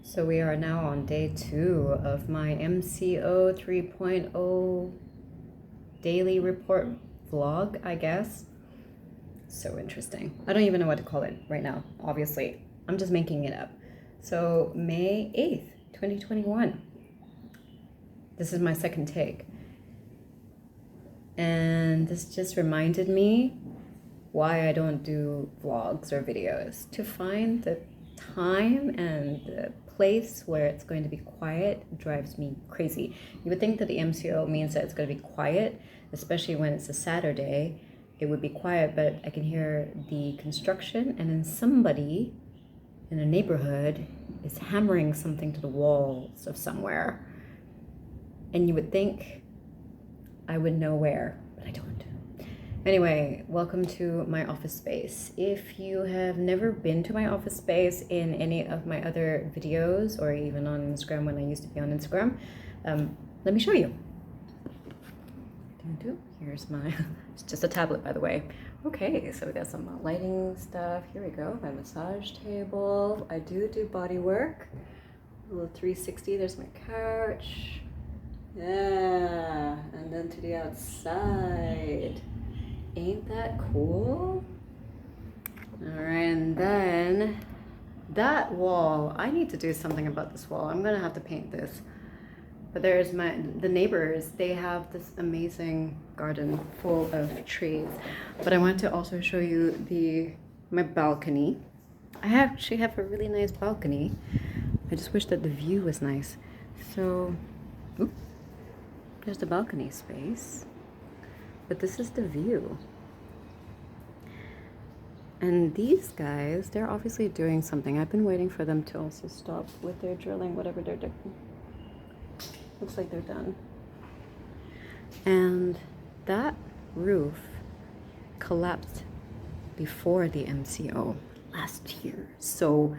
So we are now on day 2 of my MCO 3.0 daily report vlog, I guess. So interesting. I don't even know what to call it right now, obviously. I'm just making it up. So May 8th, 2021. This is my second take. And this just reminded me why I don't do vlogs or videos. To find the time and the place where it's going to be quiet drives me crazy. You would think that the MCO means that it's going to be quiet, especially when it's a Saturday. It would be quiet, but I can hear the construction, and then somebody in a neighborhood is hammering something to the walls of somewhere. And you would think I would know where, but I don't. Anyway, welcome to my office space. If you have never been to my office space in any of my other videos, or even on Instagram when I used to be on Instagram, let me show you. Here's my, it's just a tablet, by the way. Okay, so we got some lighting stuff. Here we go, my massage table. I do body work. A little 360, there's my couch. Yeah, and then to the outside. Ain't that cool? All right, and then that wall, I need to do something about this wall. I'm gonna have to paint this. But there's the neighbors, they have this amazing garden full of trees. But I want to also show you my balcony. I actually have a really nice balcony. I just wish that the view was nice. So, there's the balcony space. But this is the view. And these guys, they're obviously doing something. I've been waiting for them to also stop with their drilling, whatever they're doing. Looks like they're done. And that roof collapsed before the MCO last year. So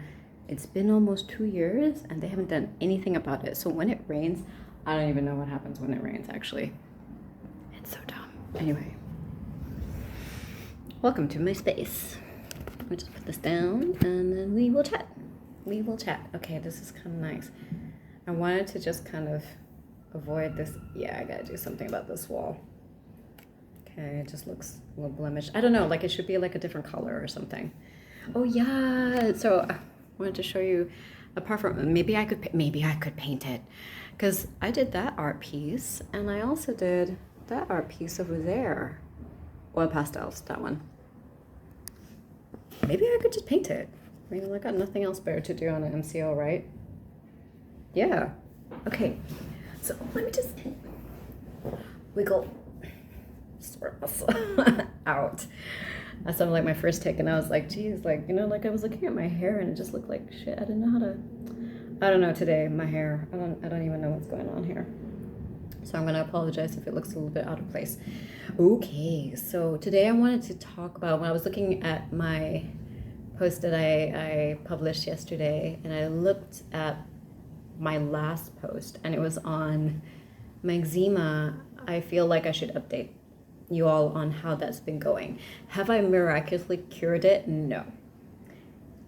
it's been almost 2 years and they haven't done anything about it. So when it rains, I don't even know what happens when it rains, actually. It's so dumb. Anyway, welcome to my space. I'll just put this down and then we will chat. We will chat. Okay, this is kind of nice. I wanted to just kind of avoid this. Yeah, I gotta do something about this wall. Okay, it just looks a little blemished. I don't know, like it should be like a different color or something. Oh yeah, so I wanted to show you, apart from, maybe I could paint it. Because I did that art piece and I also did that art piece over there. Oil pastels, that one. Maybe I could just paint it. I mean, I got nothing else better to do on an MCO, right? Yeah. Okay. So let me just wiggle this out. That sounded like my first take, and I was like, geez, like, you know, like I was looking at my hair and it just looked like shit. I didn't know how to. I don't know today. My hair. I don't even know what's going on here. So I'm gonna apologize if it looks a little bit out of place. Okay, so today I wanted to talk about, when I was looking at my post that I published yesterday, and I looked at my last post, and it was on my eczema. I feel like I should update you all on how that's been going. Have I miraculously cured it? No.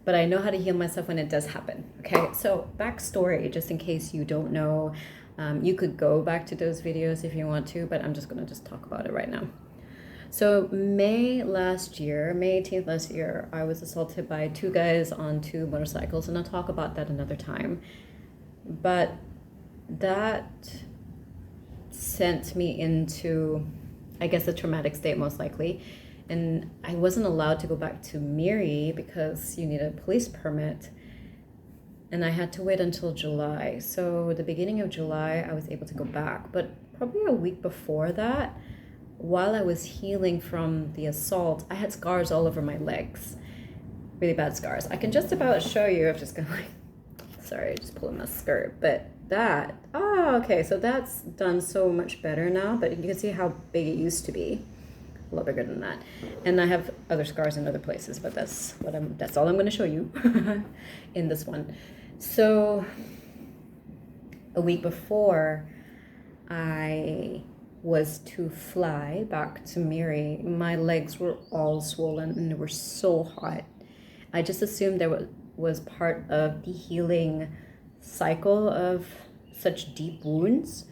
But I know how to heal myself when it does happen. Okay, so backstory, just in case you don't know. You could go back to those videos if you want to, but I'm just gonna talk about it right now. So May 18th last year, I was assaulted by 2 guys on 2 motorcycles, and I'll talk about that another time. But that sent me into, I guess, a traumatic state most likely. And I wasn't allowed to go back to Miri because you need a police permit. And I had to wait until July. So the beginning of July, I was able to go back. But probably a week before that, while I was healing from the assault, I had scars all over my legs. Really bad scars. I can just about show you. I'm just gonna sorry, just pulling my skirt. But that, okay, so that's done so much better now. But you can see how big it used to be. A lot bigger than that. And I have other scars in other places, but that's all I'm gonna show you in this one. So a week before I was to fly back to Miri, my legs were all swollen and they were so hot. I just assumed there was part of the healing cycle of such deep wounds.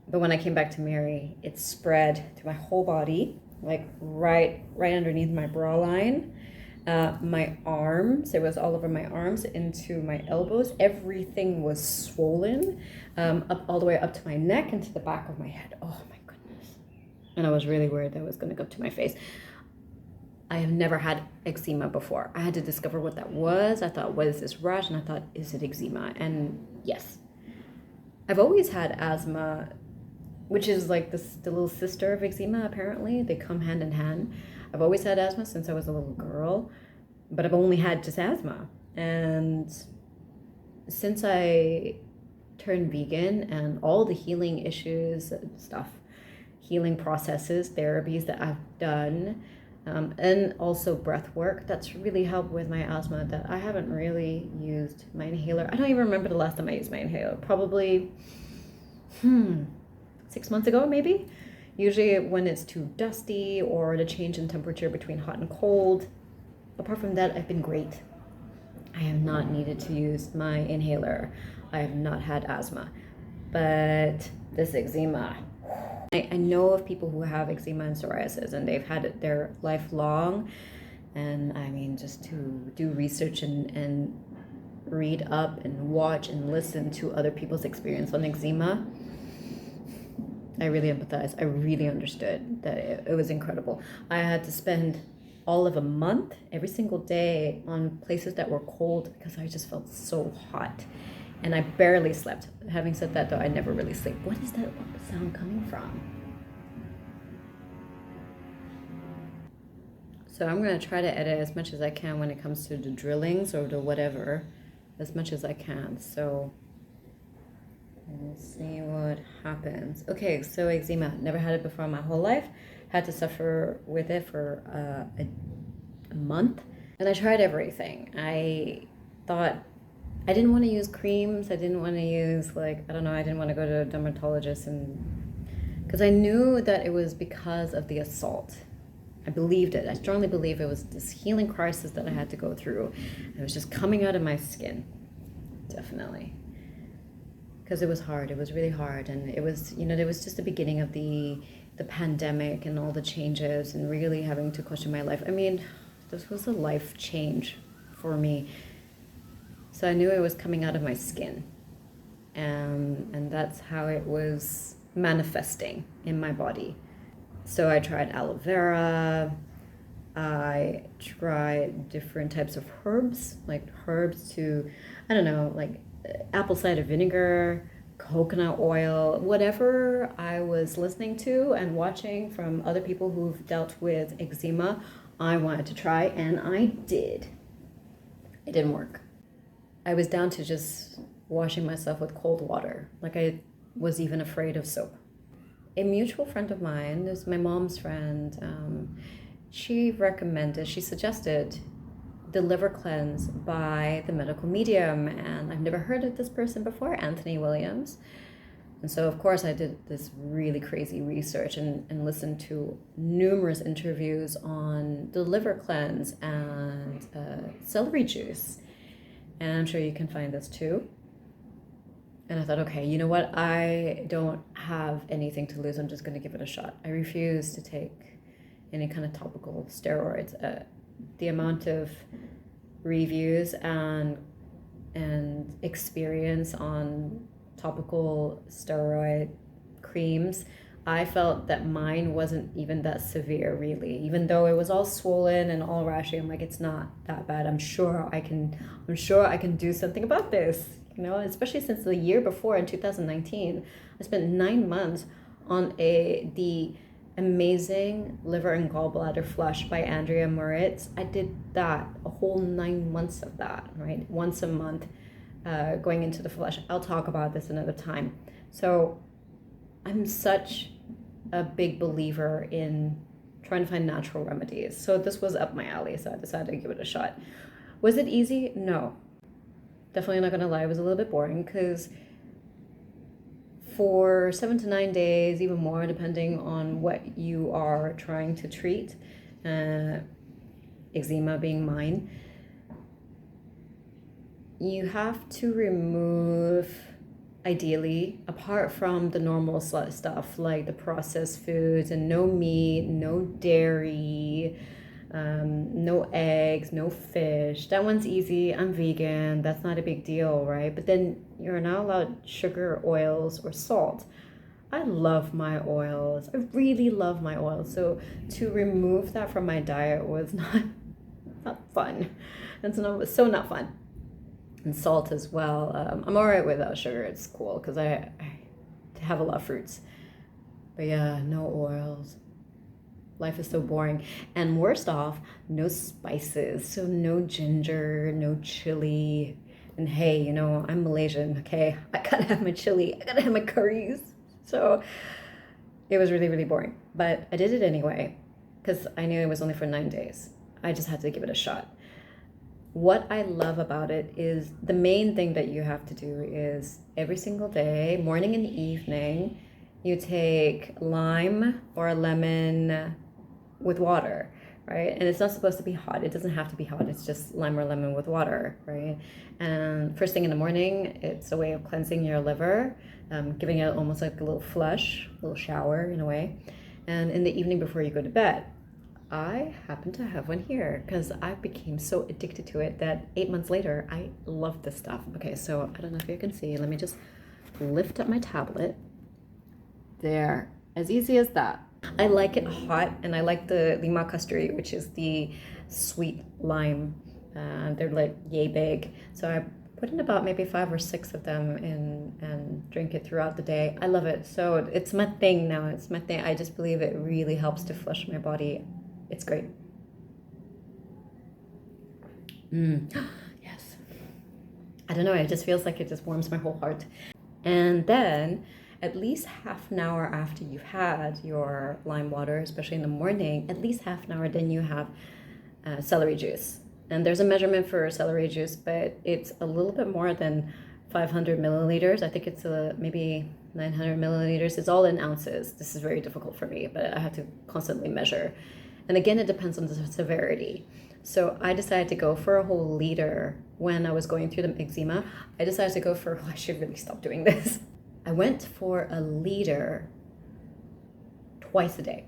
But when I came back to Mary, it spread to my whole body, like right underneath my bra line. My arms, it was all over my arms into my elbows. Everything was swollen, up all the way up to my neck and to the back of my head. Oh my goodness. And I was really worried that it was going to go to my face. I have never had eczema before. I had to discover what that was. I thought, what is this rash? And I thought, is it eczema? And yes. I've always had asthma, which is like the little sister of eczema, apparently. They come hand in hand. I've always had asthma since I was a little girl, but I've only had just asthma. And since I turned vegan and all the healing issues and stuff, healing processes, therapies that I've done, and also breath work, that's really helped with my asthma, that I haven't really used my inhaler. I don't even remember the last time I used my inhaler. Probably, 6 months ago, maybe. Usually when it's too dusty or the change in temperature between hot and cold. Apart from that, I've been great. I have not needed to use my inhaler. I have not had asthma. But this eczema, I know of people who have eczema and psoriasis, and they've had it their life long. And I mean, just to do research and read up and watch and listen to other people's experience on eczema, I really empathized. I really understood that it was incredible. I had to spend all of a month, every single day, on places that were cold because I just felt so hot. And I barely slept. Having said that, though, I never really sleep. What is that sound coming from? So I'm going to try to edit as much as I can when it comes to the drillings or the whatever, as much as I can. So we'll see what happens. Okay, so eczema. Never had it before in my whole life. Had to suffer with it for a month. And I tried everything. I thought I didn't want to use creams. I didn't want to use, I didn't want to go to a dermatologist, and because I knew that it was because of the assault. I believed it. I strongly believe it was this healing crisis that I had to go through. It was just coming out of my skin. Definitely. Because it was hard. It was really hard. And it was, it was just the beginning of the pandemic and all the changes and really having to question my life. I mean, this was a life change for me. So I knew it was coming out of my skin. And that's how it was manifesting in my body. So I tried aloe vera. I tried different types of herbs, apple cider vinegar, coconut oil, whatever I was listening to and watching from other people who've dealt with eczema, I wanted to try, and I did. It didn't work. I was down to just washing myself with cold water. I was even afraid of soap. A mutual friend of mine, this is my mom's friend, she suggested the liver cleanse by the medical medium, and I've never heard of this person before, Anthony Williams. And so of course I did this really crazy research and listened to numerous interviews on the liver cleanse and celery juice, and I'm sure you can find this too. And I thought, okay, you know what, I don't have anything to lose, I'm just going to give it a shot. I refuse to take any kind of topical steroids. The amount of reviews and experience on topical steroid creams, I felt that mine wasn't even that severe, really. Even though it was all swollen and all rashy, I'm like, it's not that bad. I'm sure I can do something about this. Especially since the year before, in 2019, I spent 9 months on the amazing liver and gallbladder flush by Andrea Moritz. I did that, a whole 9 months of that, right? Once a month, going into the flush. I'll talk about this another time. So I'm such a big believer in trying to find natural remedies. So this was up my alley, so I decided to give it a shot. Was it easy? No. Definitely not gonna lie, it was a little bit boring, because for 7 to 9 days, even more, depending on what you are trying to treat, eczema being mine, you have to remove, ideally, apart from the normal stuff like the processed foods and no meat, no dairy, no eggs, no fish. That one's easy. I'm vegan. That's not a big deal, right? But then you're not allowed sugar, oils, or salt. I love my oils. I really love my oils. So to remove that from my diet was not fun. And so it was so not fun. And salt as well. I'm all right without sugar. It's cool because I have a lot of fruits. But yeah, no oils. Life is so boring. And worst off, no spices. So no ginger, no chili. And hey, you know, I'm Malaysian, okay? I gotta have my chili. I gotta have my curries. So it was really, really boring. But I did it anyway because I knew it was only for 9 days. I just had to give it a shot. What I love about it is the main thing that you have to do is every single day, morning and evening, you take lime or a lemon with water, right? And it's not supposed to be hot. It doesn't have to be hot. It's just lime or lemon with water, right? And first thing in the morning, it's a way of cleansing your liver, giving it almost like a little flush, a little shower in a way. And in the evening before you go to bed, I happen to have one here because I became so addicted to it that 8 months later, I love this stuff. Okay, so I don't know if you can see. Let me just lift up my tablet. There, as easy as that. I like it hot, and I like the lima custard, which is the sweet lime. They're like yay big. So I put in about maybe 5 or 6 of them in and drink it throughout the day. I love it. So it's my thing now. It's my thing. I just believe it really helps to flush my body. It's great. Yes. I don't know. It just feels like it just warms my whole heart. And then at least half an hour after you've had your lime water, especially in the morning, at least half an hour, then you have celery juice. And there's a measurement for celery juice, but it's a little bit more than 500 milliliters. I think it's maybe 900 milliliters. It's all in ounces. This is very difficult for me, but I have to constantly measure. And again, it depends on the severity. So I decided to go for a whole liter when I was going through the eczema. I decided to go for, I should really stop doing this. I went for a liter twice a day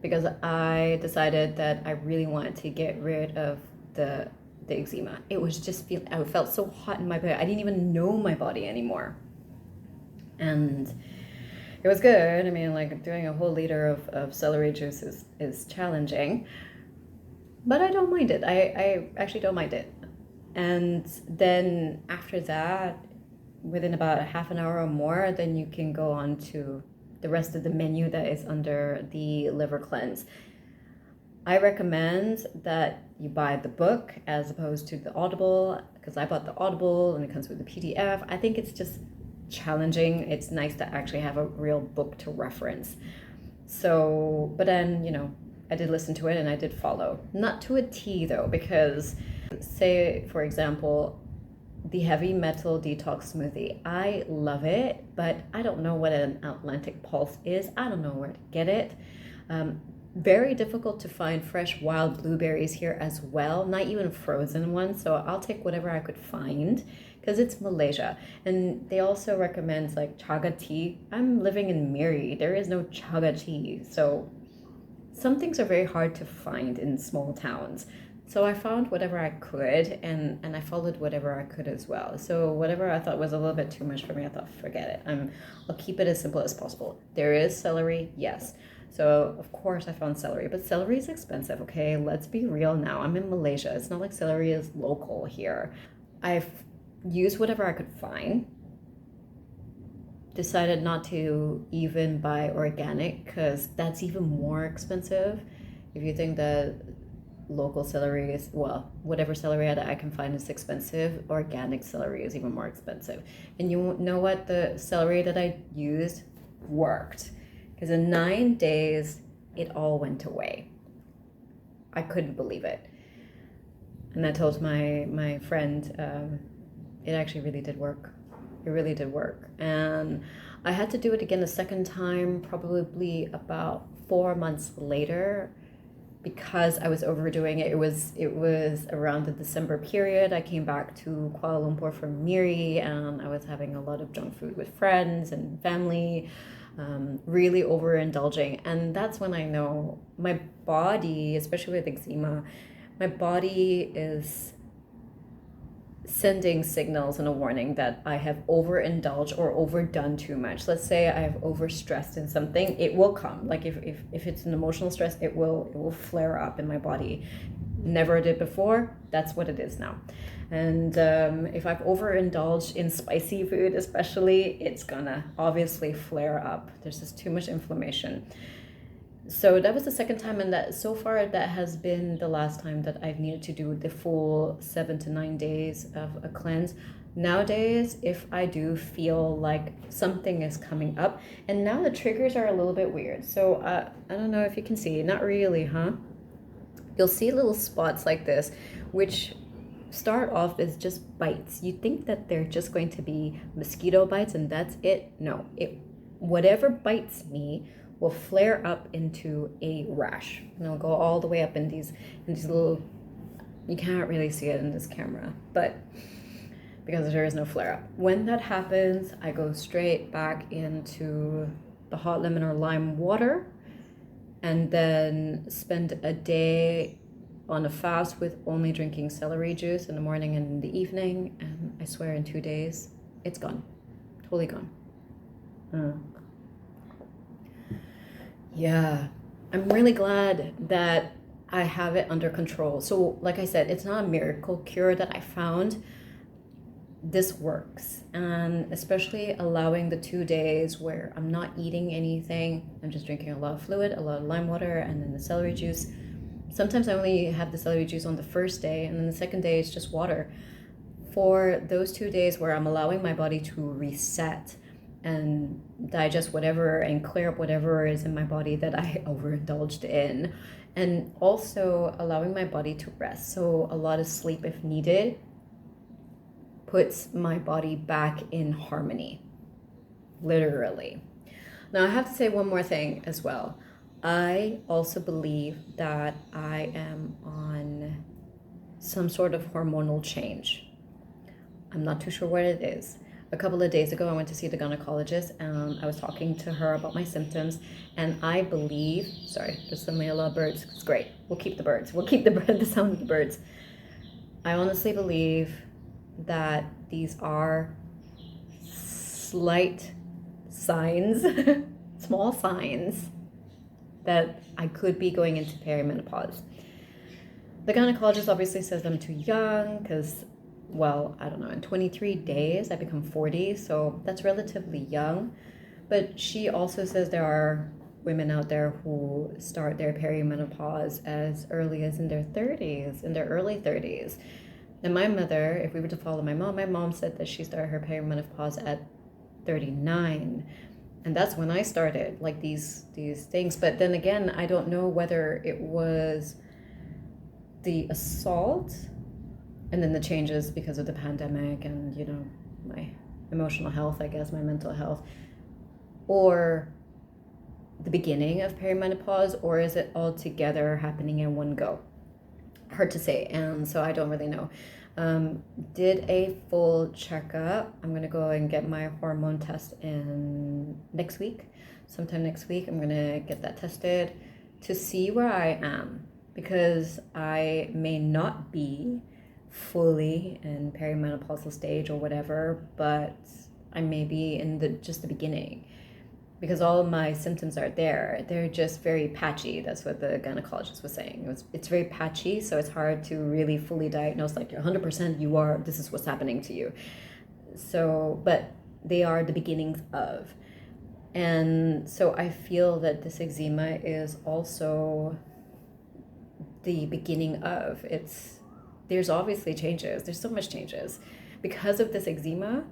because I decided that I really wanted to get rid of the eczema. It was just I felt so hot in my body. I didn't even know my body anymore. And it was good. I mean, like doing a whole liter of celery juice is challenging, but I don't mind it. I actually don't mind it. And then after that, within about a half an hour or more, then you can go on to the rest of the menu that is under the liver cleanse. I recommend that you buy the book as opposed to the Audible, because I bought the Audible and it comes with the PDF. I think it's just challenging. It's nice to actually have a real book to reference. So, but then, you know, I did listen to it and I did follow. Not to a T though, because say, for example, the heavy metal detox smoothie. I love it, but I don't know what an Atlantic Pulse is. I don't know where to get it. Very difficult to find fresh wild blueberries here as well, not even frozen ones. So I'll take whatever I could find because it's Malaysia. And they also recommend like chaga tea. I'm living in Miri. There is no chaga tea. So some things are very hard to find in small towns. So I found whatever I could and I followed whatever I could as well. So whatever I thought was a little bit too much for me, I thought, forget it. I'll keep it as simple as possible. There is celery, yes. So of course I found celery, but celery is expensive, okay? Let's be real now. I'm in Malaysia. It's not like celery is local here. I've used whatever I could find. Decided not to even buy organic because that's even more expensive. If you think that local celery is, well, whatever celery that I can find is expensive, organic celery is even more expensive. And you know what? The celery that I used worked because in 9 days it all went away. I couldn't believe it. And I told my friend, it actually really did work. It really did work. And I had to do it again a second time, probably about 4 months later. because I was overdoing it. It was around the December period. I came back to Kuala Lumpur from Miri, and I was having a lot of junk food with friends and family, really overindulging. And that's when I know my body, especially with eczema, my body is sending signals and a warning that I have overindulged or overdone too much. Let's say I have overstressed in something, it will come. Like if it's an emotional stress, it will flare up in my body. Never did before, that's what it is now. And if I've overindulged in spicy food especially, it's gonna obviously flare up. There's just too much inflammation. So that was the second time, and that so far that has been the last time that I've needed to do the full 7 to 9 days of a cleanse. Nowadays, if I do feel like something is coming up, and now the triggers are a little bit weird. So I don't know if you can see, not really, huh? You'll see little spots like this, which start off as just bites. You think that they're just going to be mosquito bites and that's it. No, whatever bites me will flare up into a rash, and it'll go all the way up in these little, you can't really see it in this camera, but because there is no flare up. When that happens, I go straight back into the hot lemon or lime water, and then spend a day on a fast with only drinking celery juice in the morning and in the evening, and I swear in 2 days, it's gone. Totally gone. Yeah, I'm really glad that I have it under control. So, like I said, it's not a miracle cure that I found. This works, and especially allowing the 2 days where I'm not eating anything, I'm just drinking a lot of fluid, a lot of lime water, and then the celery juice. Sometimes I only have the celery juice on the first day, and then the second day is just water. For those 2 days where I'm allowing my body to reset and digest whatever and clear up whatever is in my body that I overindulged in, and also allowing my body to rest. So a lot of sleep if needed puts my body back in harmony, literally. Now I have to say one more thing as well. I also believe that I am on some sort of hormonal change. I'm not too sure what it is. A couple of days ago, I went to see the gynecologist, and I was talking to her about my symptoms, and I believe, sorry, there's so many little birds, it's great, we'll keep the birds, we'll keep the sound of the birds. I honestly believe that these are slight signs, small signs, that I could be going into perimenopause. The gynecologist obviously says I'm too young because, well, I don't know, in 23 days I become 40, so that's relatively young. But she also says there are women out there who start their perimenopause as early as in their 30s, in their early 30s. And my mother, if we were to follow my mom said that she started her perimenopause at 39. And that's when I started, like these things. But then again, I don't know whether it was the assault and then the changes because of the pandemic and, you know, my emotional health, I guess, my mental health, or the beginning of perimenopause, or is it all together happening in one go? Hard to say, and so I don't really know. Did a full checkup. I'm gonna go and get my hormone test in next week. Sometime next week, I'm gonna get that tested to see where I am, because I may not be fully in perimenopausal stage or whatever, but I may be in just the beginning, because all of my symptoms are there. They're just very patchy. That's what the gynecologist was saying. It's very patchy, so it's hard to really fully diagnose, like you're 100%, this is what's happening to you. So, but they are the beginnings of. And so I feel that this eczema is also the beginning of. There's obviously changes. There's so much changes. Because of this eczema,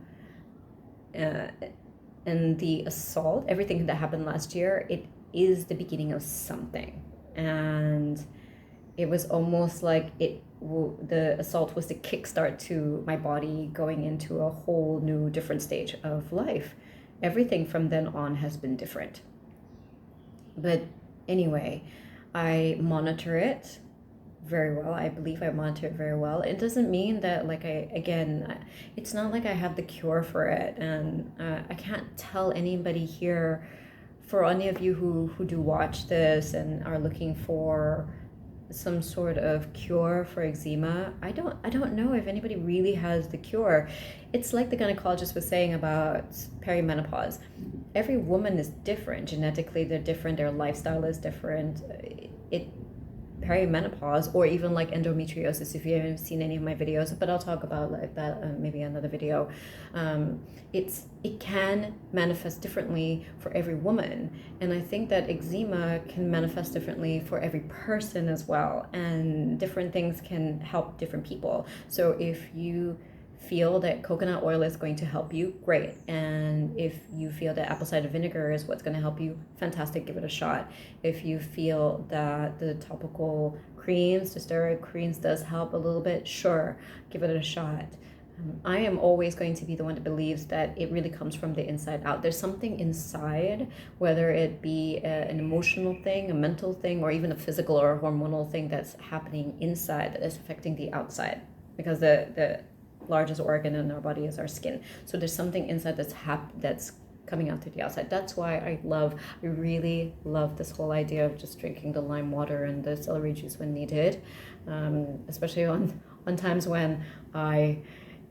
and the assault, everything that happened last year, it is the beginning of something. And it was almost like the assault was the kickstart to my body going into a whole new different stage of life. Everything from then on has been different. But anyway, I monitor it very well. I believe I monitor it very well. It doesn't mean that like it's not like I have the cure for it, and I can't tell anybody here, for any of you who do watch this and are looking for some sort of cure for eczema. I don't know if anybody really has the cure. It's like the gynecologist was saying about perimenopause. Every woman is different. Genetically, they're different. Their lifestyle is different. It Perimenopause, or even like endometriosis, if you haven't seen any of my videos, but I'll talk about like that maybe another video. It can manifest differently for every woman, and I think that eczema can manifest differently for every person as well, and different things can help different people. So if you feel that coconut oil is going to help you, great. And if you feel that apple cider vinegar is what's going to help you, fantastic, give it a shot. If you feel that the topical creams, the steroid creams does help a little bit, sure, give it a shot. I am always going to be the one that believes that it really comes from the inside out. There's something inside, whether it be an emotional thing, a mental thing, or even a physical or a hormonal thing that's happening inside that is affecting the outside, because the largest organ in our body is our skin. So there's something inside that's coming out to the outside. That's why I really love this whole idea of just drinking the lime water and the celery juice when needed, especially on times when I,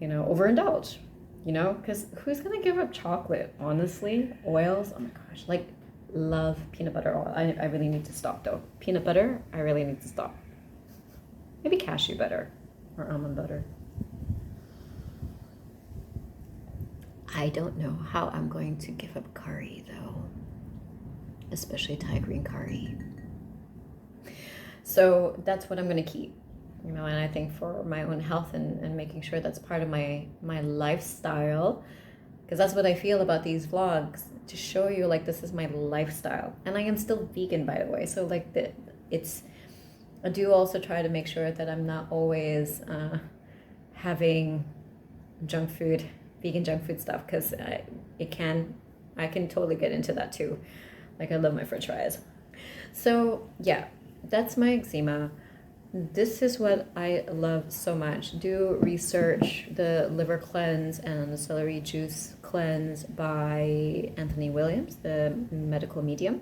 overindulge, because who's gonna give up chocolate? Honestly, oils, oh my gosh, like love peanut butter oil. I really need to stop though. Peanut butter, I really need to stop. Maybe cashew butter or almond butter. I don't know how I'm going to give up curry though, especially Thai green curry. So that's what I'm going to keep, and I think for my own health and making sure that's part of my lifestyle, because that's what I feel about these vlogs, to show you like this is my lifestyle. And I am still vegan, by the way, so like I do also try to make sure that I'm not always having vegan junk food stuff, because I can totally get into that too. Like I love my french fries. So yeah, that's my eczema. This is what I love so much. Do research the liver cleanse and the celery juice cleanse by Anthony Williams, the medical medium.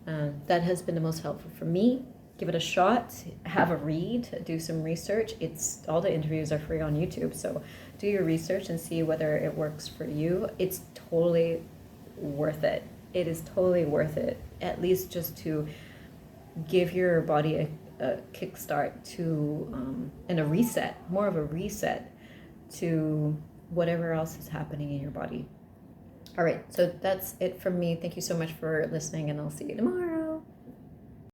That has been the most helpful for me. Give it a shot, have a read, do some research. All the interviews are free on YouTube, so do your research and see whether it works for you. It's totally worth it. It is totally worth it, at least just to give your body a kickstart to, and a reset, more of a reset to whatever else is happening in your body. All right, so that's it from me. Thank you so much for listening, and I'll see you tomorrow.